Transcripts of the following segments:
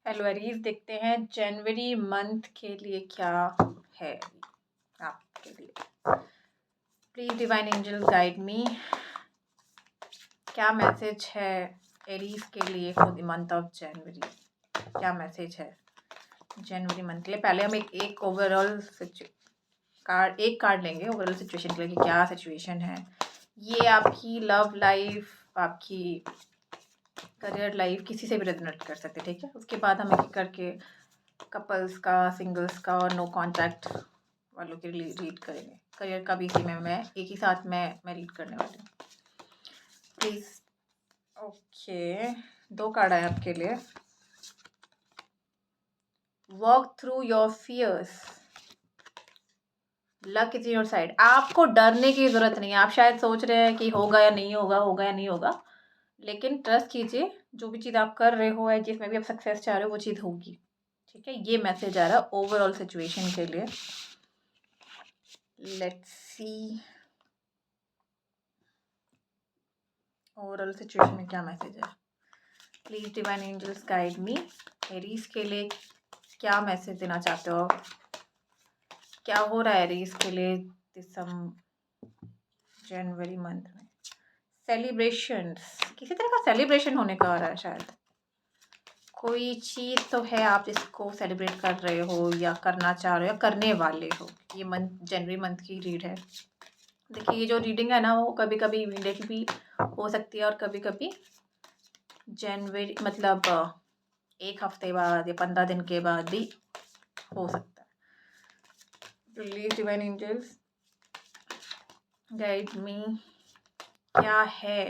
Hello Aries, देखते हैं जनवरी month के लिए क्या है आपके लिए। Please divine angel guide me, क्या मैसेज है एरीज के लिए फॉर द मंथ ऑफ जनवरी। क्या मैसेज है जनवरी मंथ के लिए। पहले हम एक ओवरऑल कार्ड लेंगे ओवरऑल सिचुएशन के लिए कि क्या सिचुएशन है। ये आपकी लव लाइफ, आपकी करियर लाइफ, किसी से भी रेजोनेट कर सकते हैं, ठीक है। उसके बाद हम एक करके कपल्स का, सिंगल्स का और नो कॉन्टैक्ट वालों के लिए रीड करेंगे। करियर का भी इसी में मैं एक ही साथ मैं रीड करने वाली हूँ। प्लीज़। ओके, 2 कार्ड आए आपके लिए। Work through your fears, luck is your side. आपको डरने की ज़रूरत नहीं है। आप शायद सोच रहे हैं कि होगा या नहीं होगा, होगा या नहीं होगा, लेकिन ट्रस्ट कीजिए, जो भी चीज़ आप कर रहे हो या जिसमें भी आप सक्सेस चाह रहे हो वो चीज़ होगी, ठीक है। ये मैसेज आ रहा है ओवरऑल सिचुएशन के लिए। लेट्स सी ओवरऑल सिचुएशन में क्या मैसेज है। Please divine angels guide me, Aries के लिए क्या मैसेज देना चाहते हो, क्या हो रहा है एरीज के लिए जनवरी मंथ में। सेलिब्रेशंस, किसी तरह का सेलिब्रेशन होने का आ रहा है। शायद कोई चीज़ तो है आप इसको सेलिब्रेट कर रहे हो या करना चाह रहे हो या करने वाले हो। ये मंथ जनवरी मंथ की रीड है। देखिए, ये जो रीडिंग है ना, वो कभी कभी इमीडिएटली भी हो सकती है और कभी कभी जनवरी मतलब 1 हफ्ते बाद या 15 दिन के बाद भी हो सकता है। Please divine angels guide me, क्या है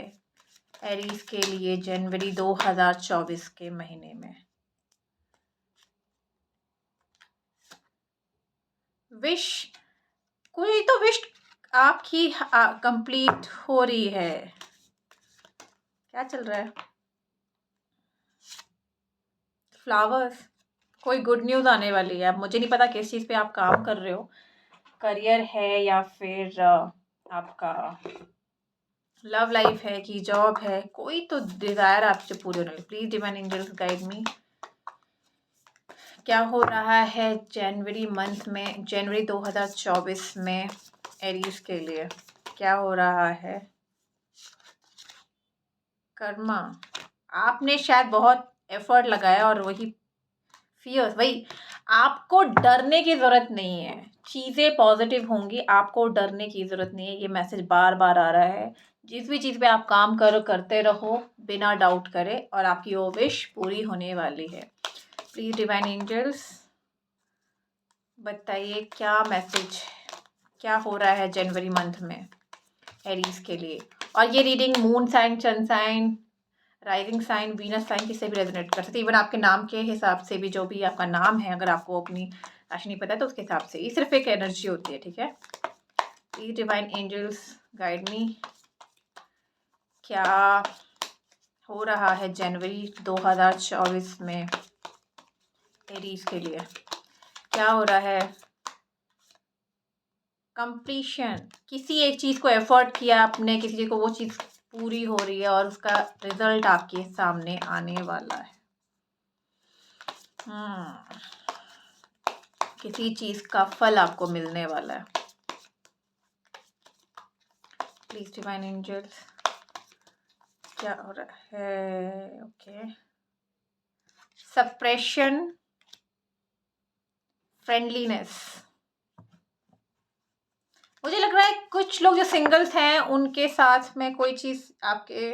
एरीज के लिए जनवरी 2024 के महीने में। विश, कोई तो विश आपकी कंप्लीट हो रही है। क्या चल रहा है। फ्लावर्स, कोई गुड न्यूज़ आने वाली है। अब मुझे नहीं पता किस चीज़ पे आप काम कर रहे हो, करियर है या फिर आपका लव लाइफ है कि जॉब है। कोई तो डिज़ायर आपसे पूरे होने वाली। Please divine angels guide me, क्या हो रहा है जनवरी मंथ में, जनवरी 2024 में एरीज के लिए क्या हो रहा है। कर्मा, आपने शायद बहुत एफर्ट लगाया और वही फियर्स, वही आपको डरने की ज़रूरत नहीं है। चीज़ें पॉजिटिव होंगी, आपको डरने की ज़रूरत नहीं है। ये मैसेज बार बार आ रहा है। जिस भी चीज़ पे आप काम करो, करते रहो बिना डाउट करे और आपकी वो विश पूरी होने वाली है। प्लीज़ डिवाइन एंजल्स बताइए क्या मैसेज, क्या हो रहा है जनवरी मंथ में एरीज के लिए। और ये reading moon sign, sun sign, rising sign, Venus sign किससे भी रेजोनेट कर सकते हैं। इवन आपके नाम के हिसाब से भी, जो भी आपका नाम है, अगर आपको अपनी राशि नहीं पता है तो उसके हिसाब से ये सिर्फ एक एनर्जी होती है, ठीक है। Please divine angels guide me, क्या हो रहा है जनवरी 2024 में एरीज के लिए। क्या हो रहा है। कंप्लीशन, किसी एक चीज़ को एफर्ट किया आपने, किसी चीज़ को, वो चीज़ पूरी हो रही है और उसका रिजल्ट आपके सामने आने वाला है। किसी चीज़ का फल आपको मिलने वाला है। प्लीज डिवाइन एंजल्स, क्या हो रहा है। Okay, suppression, friendliness. मुझे लग रहा है कुछ लोग जो सिंगल्स हैं उनके साथ में कोई चीज़ आपके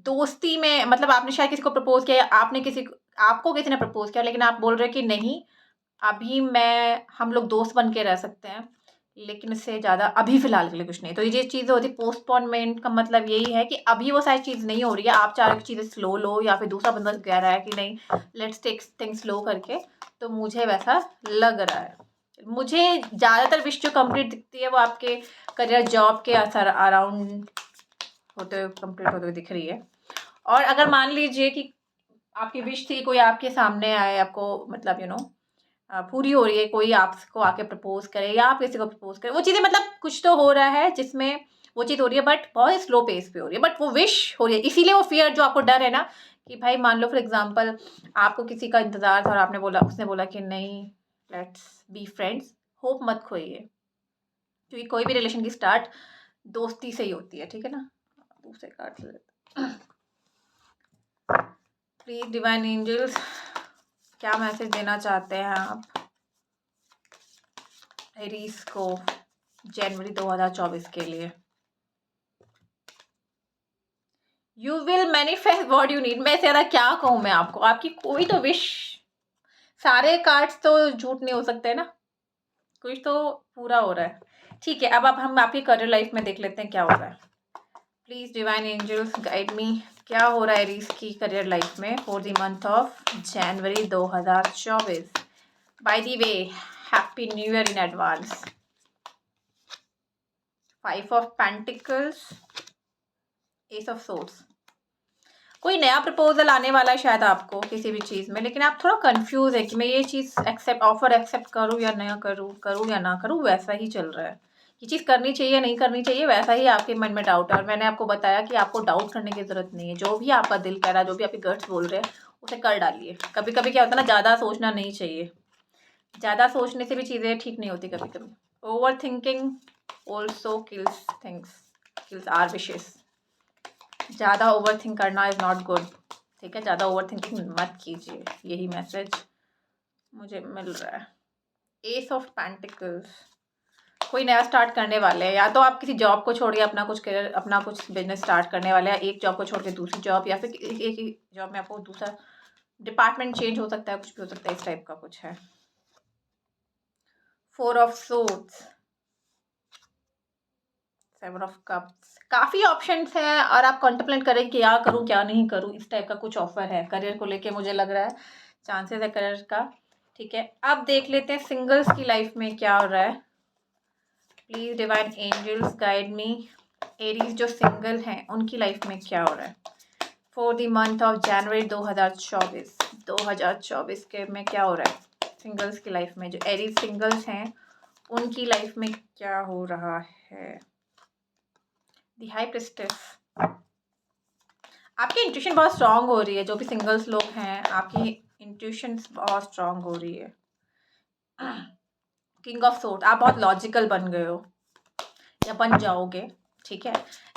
दोस्ती में, मतलब आपने शायद किसी को प्रपोज किया या आपने आपको किसी ने प्रपोज किया, लेकिन आप बोल रहे हैं कि नहीं, अभी हम लोग दोस्त बन के रह सकते हैं, लेकिन इससे ज़्यादा अभी फ़िलहाल के लिए कुछ नहीं। तो ये चीज़ होती है पोस्टपोनमेंट का मतलब यही है कि अभी वो सारी चीज़ नहीं हो रही है। आप चाह रहे हो चीज़ें स्लो लो, या फिर दूसरा बंदा कह रहा है कि नहीं, लेट्स टेक थिंग्स स्लो करके। तो मुझे वैसा लग रहा है। मुझे ज़्यादातर विश जो कंप्लीट दिखती है वो आपके करियर, जॉब के असर अराउंड होते हुए, कंप्लीट होते हुए दिख रही है। और अगर मान लीजिए कि आपकी विश थी कोई आपके सामने आए, आपको मतलब पूरी हो रही है, कोई आपको आके प्रपोज करे या आप किसी को प्रपोज करे, वो चीज़ें मतलब कुछ तो हो रहा है जिसमें वो चीज़ हो रही है, बट बहुत स्लो पेस पे हो रही है, बट वो विश हो रही है। इसीलिए वो फियर, जो आपको डर है ना कि भाई मान लो फॉर एग्जांपल आपको किसी का इंतज़ार था और आपने बोला, उसने बोला कि नहीं, लेट्स बी फ्रेंड्स, होप मत खोइए, क्योंकि कोई भी रिलेशन की स्टार्ट दोस्ती से ही होती है, ठीक है ना। दूसरे कार्ड से प्लीज डिवाइन एंजल्स, क्या मैसेज देना चाहते हैं आप एरीज को जनवरी 2024 के लिए। You will manifest what you need. मैं इससे ज़्यादा क्या कहूँ मैं आपको, आपकी कोई तो विश, सारे कार्ड्स तो झूठ नहीं हो सकते ना, कुछ तो पूरा हो रहा है। ठीक है, अब हम आपकी करियर लाइफ में देख लेते हैं क्या हो रहा है। Please divine angels guide me, क्या हो रहा है एरीज की करियर लाइफ में for the month of January 2024। By the way, happy new year in advance. 5 of pentacles, ace of swords. कोई नया प्रपोजल आने वाला है शायद आपको किसी भी चीज़ में, लेकिन आप थोड़ा कंफ्यूज है कि मैं ये चीज़ ऑफर एक्सेप्ट करूँ या ना करूँ या ना करूँ, वैसा ही चल रहा है। ये चीज़ करनी चाहिए नहीं करनी चाहिए, वैसा ही आपके मन में डाउट है। और मैंने आपको बताया कि आपको डाउट करने की ज़रूरत नहीं है, जो भी आपका दिल कह रहा है, जो भी आपके गट्स बोल रहे हैं, उसे कर डालिए। कभी कभी क्या होता है ना, ज़्यादा सोचना नहीं चाहिए, ज़्यादा सोचने से भी चीज़ें ठीक नहीं होती कभी कभी। Overthinking also kills things, kills our wishes. ज़्यादा ओवर थिंक करना इज़ नॉट गुड, ठीक है। ज़्यादा ओवर थिंकिंग मत कीजिए, यही मैसेज मुझे मिल रहा है। एस ऑफ पेंटिकल्स, कोई नया स्टार्ट करने वाले हैं, या तो आप किसी जॉब को छोड़ के अपना कुछ करियर, अपना कुछ बिजनेस स्टार्ट करने वाले हैं, एक जॉब को छोड़ के दूसरी जॉब, या फिर एक ही जॉब में आपको दूसरा डिपार्टमेंट चेंज हो सकता है, कुछ भी हो सकता है, इस टाइप का कुछ है। 4 ऑफ सोर्ड्स, 7 ऑफ कप्स, काफ़ी ऑप्शंस हैं और आप कॉन्template करें कि क्या करूं क्या नहीं करूं, इस टाइप का कुछ ऑफर है करियर को लेके, मुझे लग रहा है चांसेस है करियर का, ठीक है। अब देख लेते हैं सिंगल्स की लाइफ में क्या हो रहा है। Please divine angels guide me, Aries जो सिंगल हैं उनकी लाइफ में क्या हो रहा है for the month of January 2024। 2024 के में क्या हो रहा है सिंगल्स की लाइफ में, जो एरीज सिंगल्स हैं उनकी लाइफ में क्या हो रहा है। द हाई प्रिस्टेस, आपकी इंट्यूशन बहुत स्ट्रांग हो रही है, जो भी सिंगल्स लोग हैं आपकी इंट्यूशन बहुत स्ट्रांग हो रही है। किंग ऑफ सोर्ड, आप बहुत लॉजिकल बन गए हो या बन जाओगे, ठीक है।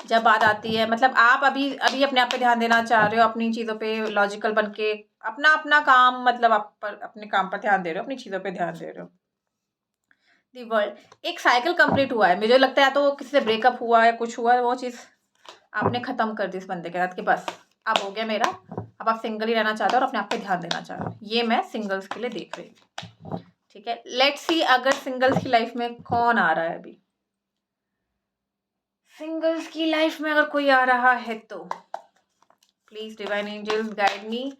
जब बात आती है, मतलब आप अभी अभी अपने आप पे ध्यान देना चाह रहे हो, अपनी चीज़ों पे लॉजिकल बन के अपना अपना काम, मतलब आप पर अपने काम पर ध्यान दे रहे हो, अपनी चीज़ों पे ध्यान दे रहे हो। दी वर्ल्ड, एक साइकिल कंप्लीट हुआ है, मुझे लगता है तो किसी से ब्रेकअप हुआ है, कुछ हुआ है, वो चीज़ आपने ख़त्म कर दी इस बंदे के साथ कि बस अब हो गया मेरा, अब आप सिंगल ही रहना चाहते हो और अपने आप पे ध्यान देना चाह रहे हो। ये मैं सिंगल्स के लिए देख रही हूँ, ठीक है। लेट्स सी अगर सिंगल्स की लाइफ में कौन आ रहा है अभी, सिंगल्स की लाइफ में अगर कोई आ रहा है तो please divine angels guide me,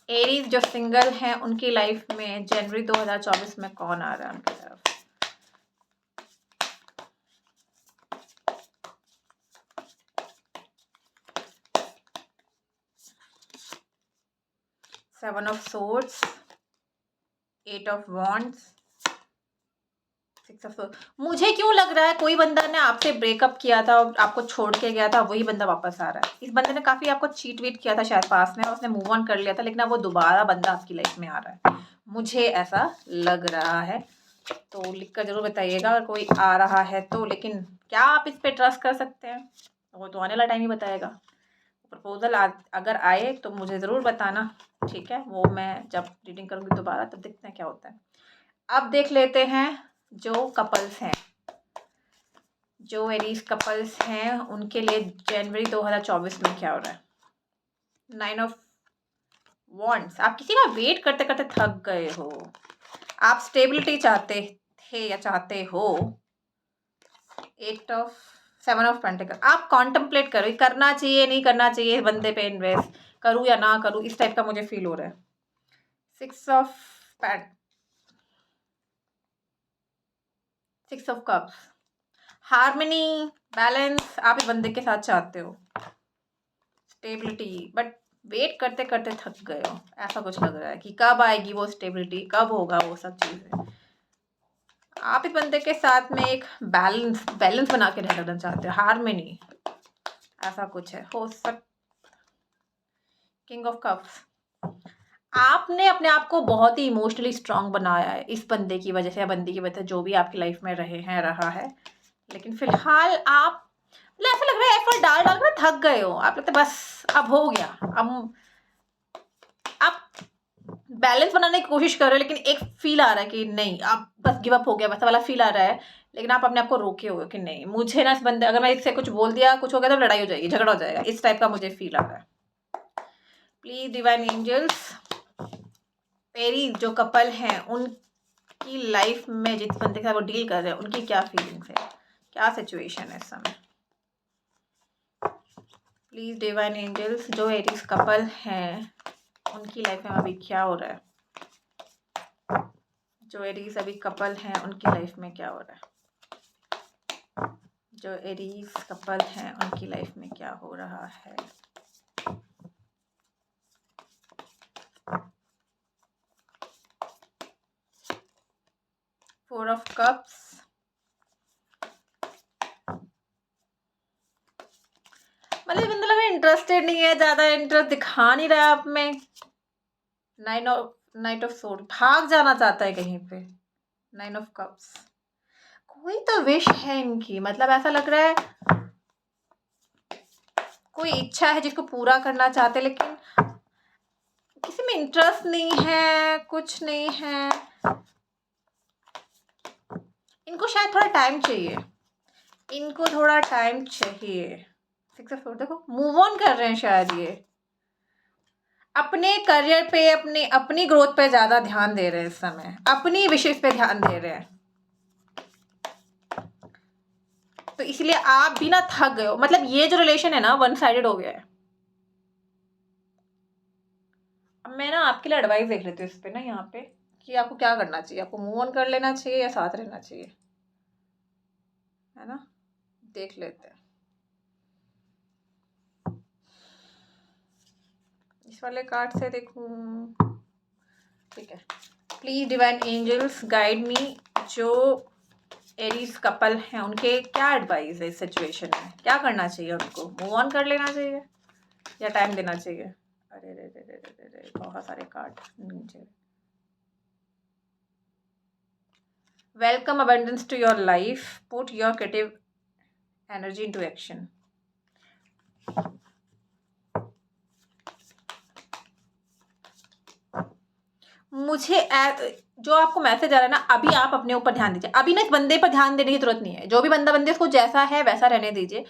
Aries जो सिंगल हैं उनकी लाइफ में जनवरी 2024 में कौन आ रहा है उनकी तरफ। Seven of swords, 8 of wands, 6 of swords. मुझे क्यों लग रहा है कोई बंदा ने आपसे ब्रेकअप किया था और आपको छोड़ के गया था, वही बंदा वापस आ रहा है। इस बंदे ने काफ़ी आपको चीट वीट किया था शायद पास में, उसने मूव ऑन कर लिया था, लेकिन अब वो दोबारा बंदा आपकी लाइफ में आ रहा है, मुझे ऐसा लग रहा है। तो लिख कर ज़रूर बताइएगा अगर कोई आ रहा है तो। लेकिन क्या आप इस पे ट्रस्ट कर सकते हैं, वो तो आने वाला टाइम ही बताएगा। प्रपोजल अगर आए तो मुझे ज़रूर बताना, ठीक है। वो मैं जब रीडिंग करूँगी दोबारा तब देखते हैं क्या होता है। अब देख लेते हैं जो कपल्स हैं, जो एरीज कपल्स हैं उनके लिए जनवरी 2024 में क्या हो रहा है। 9 ऑफ वॉन्ड्स, आप किसी का वेट करते करते थक गए हो, आप स्टेबिलिटी चाहते थे या चाहते हो। 7 ऑफ पेंटिकल, आप कॉन्template करो करना चाहिए नहीं करना चाहिए बंदे पे इन्वेस्ट, करूँ या ना करूँ, इस टाइप का मुझे फील हो रहा है। 6 ऑफ कप्स, हार्मनी बैलेंस आप इस बंदे के साथ चाहते हो, स्टेबिलिटी, बट वेट करते करते थक गए हो, ऐसा कुछ लग रहा है कि कब आएगी वो स्टेबिलिटी, कब होगा वो सब चीज़ें। आप इस बंदे के साथ में एक बैलेंस बना के रहना चाहते हो, हार्मनी, ऐसा कुछ है। हो सक किंग ऑफ कप्स। आपने अपने आप को बहुत ही इमोशनली स्ट्रांग बनाया है इस बंदे की वजह से या बंदी की वजह से, जो भी आपकी लाइफ में रहे हैं रहा है। लेकिन फिलहाल आप मतलब ऐसा लग रहा है एफर्ट डाल डाल कर थक गए हो। आप लगता है बस अब हो गया, अब आप बैलेंस बनाने की कोशिश कर रहे हो, लेकिन एक फील आ रहा है कि नहीं आप बस गिव अप हो गया, वैसा वाला फील आ रहा है। लेकिन आप अपने आप को रोके हुए हो कि नहीं, मुझे ना इस बंदे, अगर मैं इससे कुछ बोल दिया, कुछ हो गया तो लड़ाई हो जाएगी, झगड़ा हो जाएगा, इस टाइप का मुझे फील आ रहा है। प्लीज डिवाइन एंजल्स, मेरी जो कपल हैं उनकी लाइफ में जिस बंदे के साथ वो डील कर रहे हैं उनकी क्या फीलिंग्स है, क्या सिचुएशन है इस समय। प्लीज डिवाइन एंजल्स, जो एरीज कपल हैं उनकी लाइफ में अभी क्या हो रहा है, जो एरीज अभी कपल हैं उनकी लाइफ में क्या हो रहा है, जो एरीज कपल हैं उनकी लाइफ में क्या हो रहा है। फोर ऑफ कप्स, मतलब बंदा लग रहा है इंटरेस्टेड नहीं है, ज्यादा इंटरेस्ट दिखा नहीं रहा है आप में। नाइट ऑफ सोर्ड, भाग जाना चाहता है कहीं पे। नाइन ऑफ कप्स, कोई तो विश है इनकी, मतलब ऐसा लग रहा है कोई इच्छा है जिसको पूरा करना चाहते हैं, लेकिन किसी में इंटरेस्ट नहीं है, कुछ नहीं है। इनको शायद थोड़ा टाइम चाहिए, इनको थोड़ा टाइम चाहिए। सिक्स ऑफ सोर्ड, देखो मूव ऑन कर रहे हैं शायद ये, अपने करियर पे, अपनी ग्रोथ पे ज्यादा ध्यान दे रहे हैं इस समय, अपनी विशेष पे ध्यान दे रहे हैं। तो इसलिए आप भी ना थक गए हो, मतलब ये जो रिलेशन है ना वन साइडेड हो गया है। अब मैं ना आपके लिए एडवाइस देख लेती हूँ इस पे ना, यहाँ पे कि आपको क्या करना चाहिए, आपको मूव ऑन कर लेना चाहिए या साथ रहना चाहिए, है ना। देख लेते हैं इस वाले कार्ड से, देखूं, ठीक है। Please divine angels guide me, जो एरीज कपल हैं उनके क्या एडवाइस है इस सिचुएशन में, क्या करना चाहिए उनको, मूव ऑन कर लेना चाहिए या टाइम देना चाहिए। अरे रे रे रे रे रे, बहुत सारे कार्ड नीचे। Welcome abundance to your life, put your creative energy into action. मुझे जो आपको मैसेज आ रहा है ना, अभी आप अपने ऊपर ध्यान दीजिए, अभी ना इस बंदे पर ध्यान देने की जरूरत नहीं है। जो भी बंदा बंदे उसको जैसा है वैसा रहने दीजिए,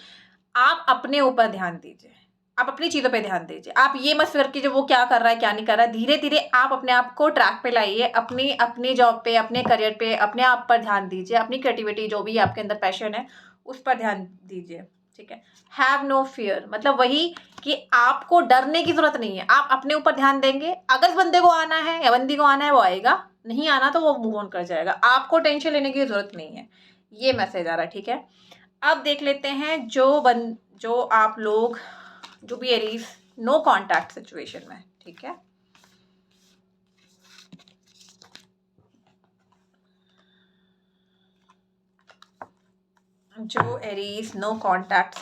आप अपने ऊपर ध्यान दीजिए, आप अपनी चीज़ों पे ध्यान दीजिए। आप ये मत फिक्र कीजिए वो क्या कर रहा है क्या नहीं कर रहा है। धीरे धीरे आप अपने आप को ट्रैक पे लाइए, अपनी अपनी जॉब पे, अपने करियर पे, अपने आप पर ध्यान दीजिए, अपनी क्रिएटिविटी जो भी आपके अंदर पैशन है उस पर ध्यान दीजिए, ठीक है। हैव नो फियर, मतलब वही कि आपको डरने की जरूरत नहीं है, आप अपने ऊपर ध्यान देंगे। अगर इस बंदे को आना है या बंदी को आना है वो आएगा, नहीं आना तो वो मूव ऑन कर जाएगा, आपको टेंशन लेने की जरूरत नहीं है। ये मैसेज आ रहा है, ठीक है। अब देख लेते हैं जो आप लोग, जो भी एरीज नो कॉन्टैक्ट सिचुएशन में, ठीक है। जो एरीज नो कॉन्टैक्ट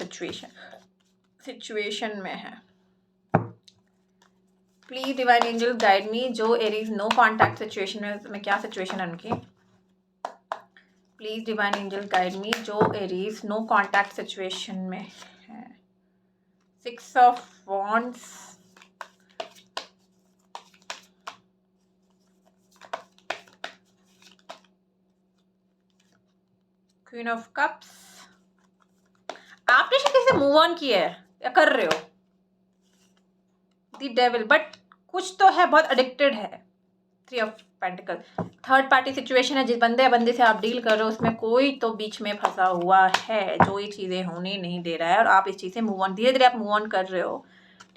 सिचुएशन में है, please divine angel guide me, जो एरीज नो कॉन्टैक्ट सिचुएशन में क्या सिचुएशन है उनकी। Please divine angel guide me, जो एरीज नो कॉन्टैक्ट सिचुएशन में है। Six of wands, queen of cups. आपने शायद किसी से मूव ऑन किया है या कर रहे हो, द डेविल, बट कुछ तो है, बहुत एडिक्टेड है। Three of pentacle, third party situation है, जिस बंदे या बंदी से आप डील कर रहे हो उसमें कोई तो बीच में फंसा हुआ है जो ये चीज़ें होने नहीं दे रहा है, और आप इस चीज़ से मूव ऑन, धीरे धीरे आप मूव ऑन कर रहे हो,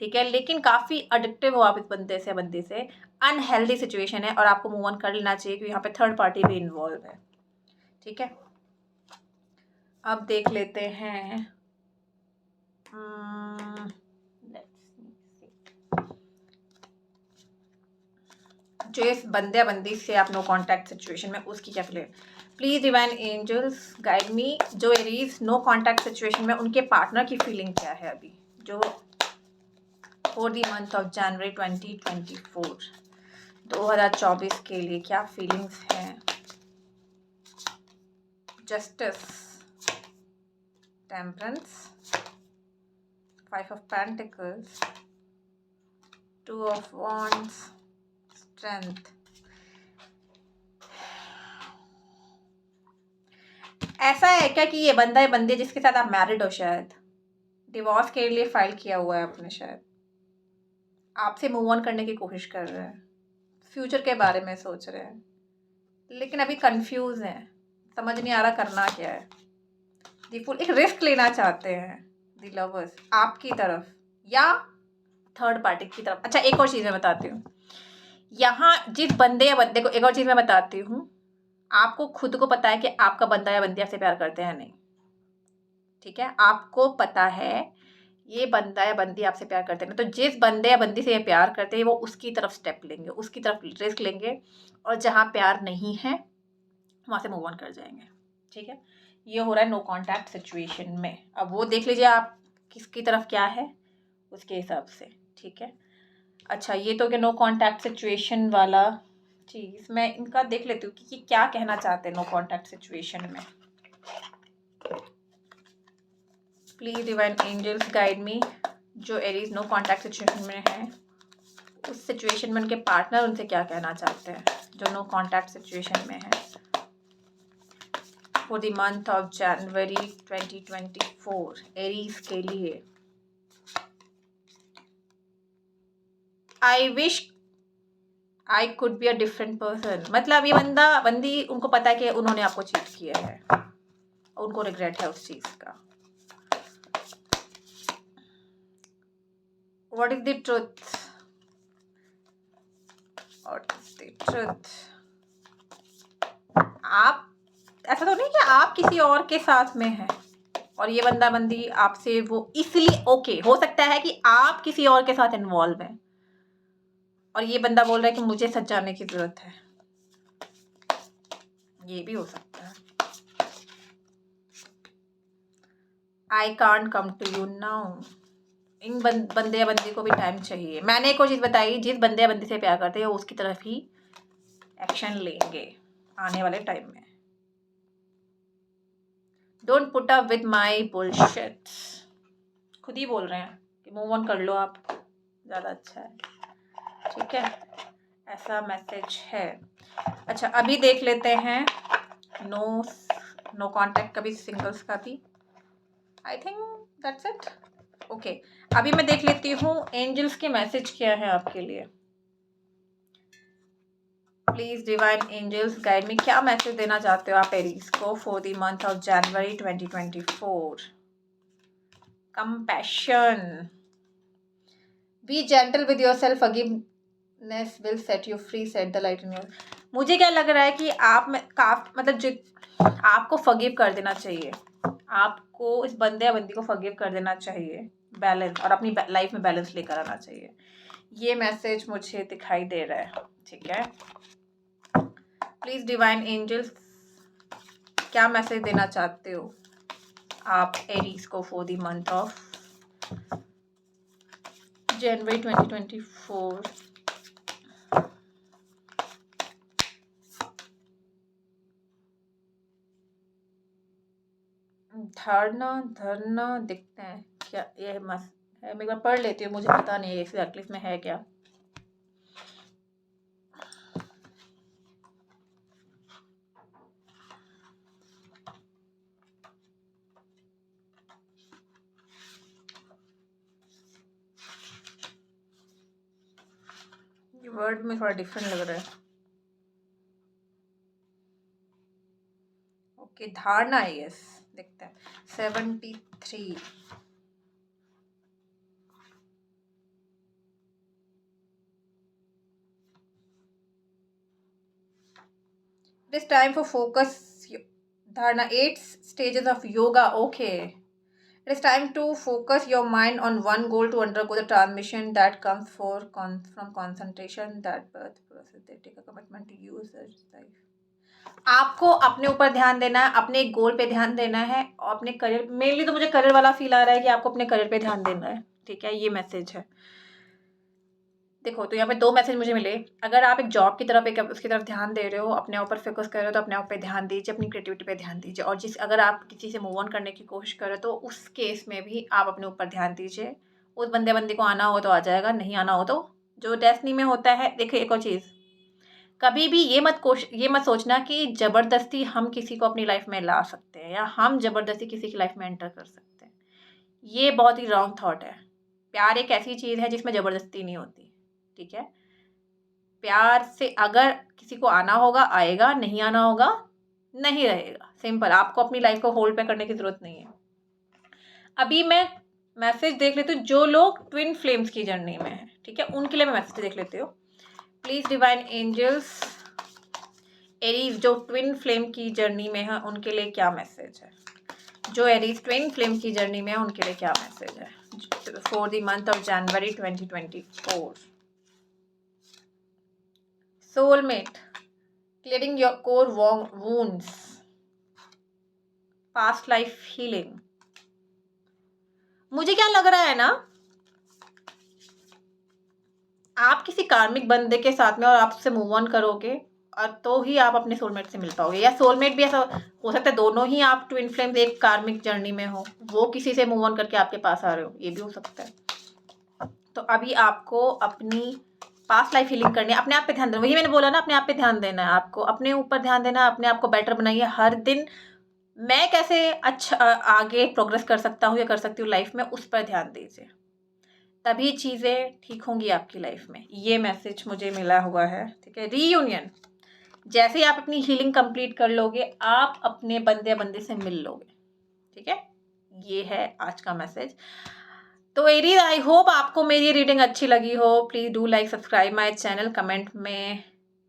ठीक है। लेकिन काफ़ी एडिक्टिव हो आप इस बंदे से, अनहेल्दी सिचुएशन है और आपको मूव ऑन कर लेना चाहिए क्योंकि यहाँ पे थर्ड पार्टी भी इन्वॉल्व है, ठीक है। अब देख लेते हैं जो इस बंदे या बंदी से आप नो कॉन्टैक्ट सिचुएशन में, उसकी क्या feeling. Please divine angels guide me, जो एरीज नो कॉन्टैक्ट सिचुएशन में उनके पार्टनर की फीलिंग क्या है अभी, जो for the month of January 2024, 2024 के लिए क्या फीलिंग्स हैं? Justice, temperance, 5 of Pentacles, 2 of Wands, strength. ऐसा है क्या कि ये बंदा है बंदी जिसके साथ आप मैरिड हो, शायद डिवोर्स के लिए फाइल किया हुआ है आपने, शायद आपसे मूव ऑन करने की कोशिश कर रहे हैं, फ्यूचर के बारे में सोच रहे हैं, लेकिन अभी कंफ्यूज हैं, समझ नहीं आ रहा करना क्या है। दी फूल, एक रिस्क लेना चाहते हैं दी लवर्स आपकी तरफ या थर्ड पार्टी की तरफ। अच्छा, एक और चीज़ मैं बताती हूँ, यहाँ जिस बंदे या बंदे को, एक और चीज़ मैं बताती हूँ, आपको खुद को पता है कि आपका बंदा या बंदी आपसे प्यार करते हैं नहीं, ठीक है, आपको पता है ये बंदा या बंदी आपसे प्यार करते हैं, तो जिस बंदे या बंदी से ये प्यार करते हैं वो उसकी तरफ स्टेप लेंगे, उसकी तरफ रिस्क लेंगे, और जहाँ प्यार नहीं है वहाँ से मूव ऑन कर जाएंगे, ठीक है। ये हो रहा है नो कॉन्टैक्ट सिचुएशन में। अब वो देख लीजिए आप किसकी तरफ क्या है उसके हिसाब से, ठीक है। अच्छा, ये तो क्या नो कॉन्टैक्ट सिचुएशन वाला चीज़, मैं इनका देख लेती हूँ कि क्या कहना चाहते हैं नो कॉन्टैक्ट सिचुएशन में। Please divine angels guide me, जो एरीज नो कॉन्टैक्ट सिचुएशन में है उस सिचुएशन में उनके पार्टनर उनसे क्या कहना चाहते हैं, जो नो कॉन्टैक्ट सिचुएशन में है for the month of January 2024 Aries के लिए। I wish I could be a different person, मतलब ये बंदा बंदी उनको पता है कि उन्होंने आपको चीट किया है, उनको रिग्रेट है उस चीज़ का। What is the truth? What is the truth? आप, ऐसा तो नहीं कि आप किसी और के साथ में हैं और ये बंदा बंदी आपसे वो इसलिए, ओके हो सकता है कि आप किसी और के साथ इन्वॉल्व हैं और ये बंदा बोल रहा है कि मुझे सच जानने की जरूरत है, ये भी हो सकता है। I can't come to you now, इन बंदे या बंदी को भी टाइम चाहिए। मैंने एक और चीज़ बताई, जिस बंदे या बंदी से प्यार करते हैं वो उसकी तरफ ही एक्शन लेंगे आने वाले टाइम में। Don't put up with my bullshit, खुद ही बोल रहे हैं कि मूव ऑन कर लो आप, ज़्यादा अच्छा है, ठीक है, ऐसा मैसेज है। अच्छा, अभी देख लेते हैं नो कॉन्टैक्ट का भी, सिंगल्स का भी। I think that's it. Okay, अभी मैं देख लेती हूँ एंजल्स के मैसेज क्या है आपके लिए। Please divine angels guide me, क्या मैसेज देना चाहते हो आप एरीज को for the month of January 2024? Compassion, be gentle with yourself, forgiveness will set you free, set the light in your. मुझे क्या लग रहा है कि आप में मतलब आपको फॉरगिव कर देना चाहिए, आपको इस बंदे या बंदी को फॉरगिव कर देना चाहिए, बैलेंस, और अपनी लाइफ में बैलेंस लेकर आना चाहिए, ये मैसेज मुझे दिखाई दे रहा है, ठीक है। प्लीज डिवाइन एंजल्स, क्या मैसेज देना चाहते हो आप एरीज को for the month of January 2024? धरना दिखते हैं क्या, ये मस्त है, मैं एक बार पढ़ लेती हूँ, मुझे पता नहीं है एग्जैक्टली इसमें है क्या। ये वर्ड में थोड़ा डिफरेंट लग रहा है। ओके, धारणा है, यस, देखते हैं 73। It is time for focus. Dharana, 8 stages of yoga. Okay. It is time to focus your mind on one goal to undergo the transmission that comes from concentration, that birth process. They take a commitment to use their life. आपको अपने ऊपर ध्यान देना है, अपने गोल पे ध्यान देना है, और अपने करियर, मेनली तो मुझे करियर वाला फील आ रहा है कि आपको अपने करियर पे ध्यान देना है, ठीक है, ये मैसेज है। देखो, तो यहाँ पे 2 मैसेज मुझे मिले। अगर आप एक जॉब की तरफ उसकी तरफ ध्यान दे रहे हो, अपने ऊपर फ़ोकस कर रहे हो, तो अपने आप पे ध्यान दीजिए, अपनी क्रिएटिविटी पे ध्यान दीजिए। और अगर आप किसी से मूव ऑन करने की कोशिश कर रहे हो, तो उस केस में भी आप अपने ऊपर ध्यान दीजिए। उस बंदे को आना हो तो आ जाएगा, नहीं आना हो तो जो डेस्टिनी में होता है। देखिए, एक और चीज़, कभी भी ये मत सोचना कि ज़बरदस्ती हम किसी को अपनी लाइफ़ में ला सकते हैं या हम ज़बरदस्ती किसी की लाइफ़ में एंटर कर सकते हैं। ये बहुत ही रॉन्ग थॉट है। प्यार एक ऐसी चीज़ है जिसमें ज़बरदस्ती नहीं होती, ठीक है? प्यार से अगर किसी को आना होगा, आएगा, नहीं आना होगा, नहीं रहेगा। सिंपल, आपको अपनी लाइफ़ को होल्ड पे करने की ज़रूरत नहीं है। अभी मैं मैसेज देख लेती हूँ, जो लोग ट्विन फ्लेम्स की जर्नी में हैं, ठीक है? उनके लिए मैं मैसेज देख लेती हूँ। प्लीज़ डिवाइन एंजल्स, एरीज़ जो ट्विन फ्लेम की जर्नी में है, उनके लिए क्या मैसेज है? जो एरीज़ ट्विन फ्लेम की जर्नी में है, उनके लिए क्या मैसेज है? For the month of January 2024। Soulmate, clearing your core wounds, past life healing। मुझे क्या लग रहा है ना, आप किसी कार्मिक बंदे के साथ में और आप उससे मूव ऑन करोगे और तो ही आप अपने सोलमेट से मिल पाओगे। या सोलमेट भी ऐसा हो सकता है, दोनों ही आप ट्विन फ्लेम्स एक कार्मिक जर्नी में हो, वो किसी से मूव ऑन करके आपके पास आ रहे हो, ये भी हो सकता है। तो अभी आपको अपनी पास्ट लाइफ हीलिंग करनी है, अपने आप पे ध्यान देना। वही मैंने बोला ना, अपने आप पे ध्यान देना है आपको, अपने ऊपर ध्यान देना, अपने आप को बेटर बनाइए हर दिन। मैं कैसे अच्छा आगे प्रोग्रेस कर सकता हूँ या कर सकती हूँ लाइफ में, उस पर ध्यान दीजिए, तभी चीज़ें ठीक होंगी आपकी लाइफ में। ये मैसेज मुझे मिला हुआ है, ठीक है? रीयूनियन, जैसे ही आप अपनी हीलिंग कंप्लीट कर लोगे, आप अपने बंदे से मिल लोगे, ठीक है? ये है आज का मैसेज। तो एरीज, आई होप आपको मेरी रीडिंग अच्छी लगी हो। Please do like, subscribe my channel, comment में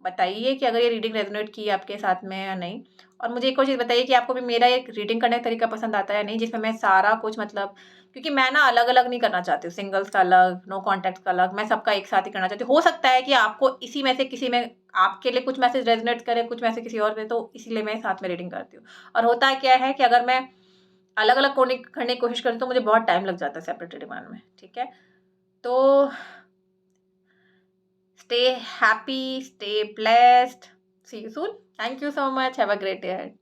बताइए कि अगर ये रीडिंग रेजोनेट की आपके साथ में या नहीं। और मुझे एक और चीज़ बताइए कि आपको भी मेरा एक रीडिंग करने का तरीका पसंद आता है या नहीं, जिसमें मैं सारा कुछ मतलब, क्योंकि मैं ना अलग अलग नहीं करना चाहती हूँ, सिंगल्स का अलग, नो कॉन्टैक्ट का अलग, मैं सबका एक साथ ही करना चाहती हूँ। हो सकता है कि आपको इसी में से किसी में, आपके लिए कुछ मैसेज रेजोनेट करे, कुछ मैसेज किसी और में, तो इसीलिए मैं साथ में रीडिंग करती हूँ। और होता क्या है कि अगर मैं अलग अलग करने की कोशिश करती हूँ, तो मुझे बहुत टाइम लग जाता है सेपरेट रीडिंग बनाने में, ठीक है? तो stay happy, stay blessed. See you soon. Thank you so much. Have a great day ahead.